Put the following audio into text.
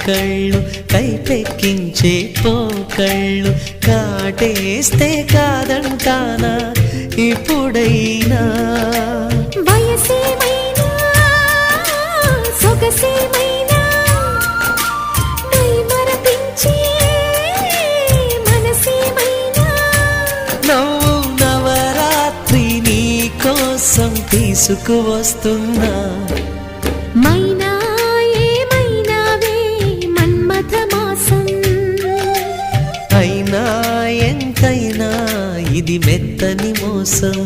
కళ్ళు కైపెక్కించే పోకళ్ళు కాటేస్తే కాదంటానా ఇప్పుడైనా వయసేమైనా సొగసేమైనా మరపించే మనసేమైనా నవ్వు నవరాత్రి నీ కోసం తీసుకువస్తున్నా మైనా ఏమైనావే మన్మథ మాసం అయినా ఎంతైనా ఇది మెత్తని మోసం